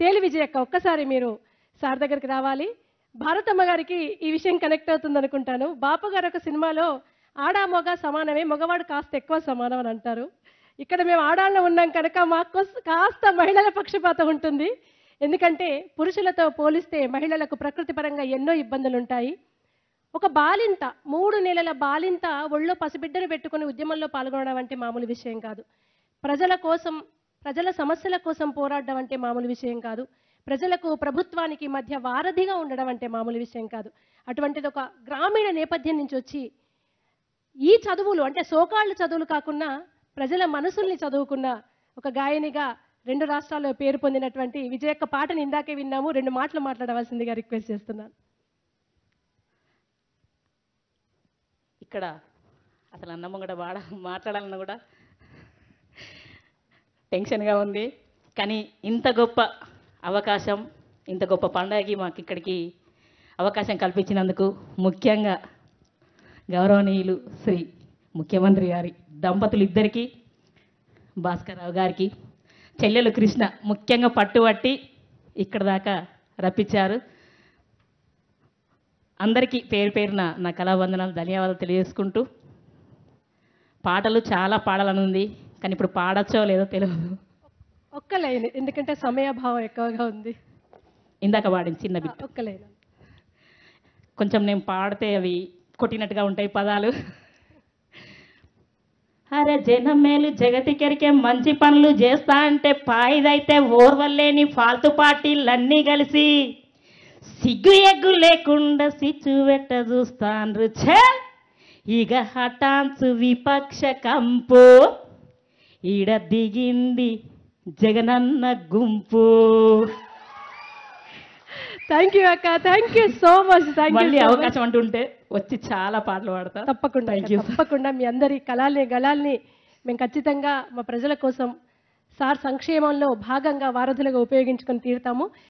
తేలి విజయక్క ఒక్కసారి మీరు సార్ దగ్గరికి రావాలి. భారతమ్మ గారికి ఈ విషయం కనెక్ట్ అవుతుంది అనుకుంటాను. బాపు గారు ఒక సినిమాలో ఆడ మగ సమానమే, మగవాడు కాస్త ఎక్కువ సమానం అని అంటారు. ఇక్కడ మేము ఆడాళ్ళం ఉన్నాం కనుక మాకు కాస్త మహిళల పక్షపాతం ఉంటుంది. ఎందుకంటే పురుషులతో పోలిస్తే మహిళలకు ప్రకృతి పరంగా ఎన్నో ఇబ్బందులు ఉంటాయి. ఒక బాలింత 3 నెలల బాలింత ఒళ్ళో పసిబిడ్డను పెట్టుకుని ఉద్యమంలో పాల్గొనడం అంటే మామూలు విషయం కాదు. ప్రజల కోసం, ప్రజల సమస్యల కోసం పోరాడడం అంటే మామూలు విషయం కాదు. ప్రజలకు ప్రభుత్వానికి మధ్య వారధిగా ఉండడం అంటే మామూలు విషయం కాదు. అటువంటిది ఒక గ్రామీణ నేపథ్యం నుంచి వచ్చి ఈ చదువులు అంటే సోకాళ్ళు చదువులు కాకుండా ప్రజల మనసుల్ని చదువుకున్న ఒక గాయనిగా 2 రాష్ట్రాల్లో పేరు పొందినటువంటి విజయక్క పాటని ఇందాకే విన్నాము. 2 మాటలు మాట్లాడవలసిందిగా రిక్వెస్ట్ చేస్తున్నాను. ఇక్కడ అసలు అన్నమ్మ కూడా మాట్లాడాలన్న కూడా టెన్షన్గా ఉంది. కానీ ఇంత గొప్ప అవకాశం, ఇంత గొప్ప పండుగకి మాకు ఇక్కడికి అవకాశం కల్పించినందుకు ముఖ్యంగా గౌరవనీయులు శ్రీ ముఖ్యమంత్రి గారి దంపతులు ఇద్దరికీ, భాస్కర్ రావు గారికి, చెల్లెలు కృష్ణ ముఖ్యంగా పట్టుబట్టి ఇక్కడ దాకా రప్పించారు. అందరికీ పేరు పేరున నా కళావందనాలు, ధన్యవాదాలు తెలియజేసుకుంటూ, పాటలు చాలా పాడాలనుంది కానీ ఇప్పుడు పాడచ్చో లేదో తెలియదు. ఒక్క లైన్, ఎందుకంటే సమయాభావం ఎక్కువగా ఉంది. ఇందాక పాడింది చిన్న బిట్, ఒక్క లైన్. కొంచెం నేను పాడితే అవి కొట్టినట్టుగా ఉంటాయి పదాలు. అరే జనం మేలు జగతికెరికే మంచి పనులు చేస్తా అంటే పాయిదైతే ఓర్వలేని ఫాల్తు పార్టీలన్నీ కలిసి సిగ్గు ఎగ్గు లేకుండా సిచ్చు పెట్ట చూస్తాన్రు. ఛే ఇక హఠాన్సు విపక్ష కంపు ఈడ దిగింది జగనన్న గుంపు. థ్యాంక్ యూ అక్క, థ్యాంక్ యూ సో మచ్. మళ్ళీ అవకాశం అంటుంటే వచ్చి చాలా పాటలు పాడతా. తప్పకుండా తప్పకుండా మీ అందరి గళాల్ని మేము ఖచ్చితంగా మా ప్రజల కోసం సార్ సంక్షేమంలో భాగంగా వారధులుగా ఉపయోగించుకొని తీరుతాము.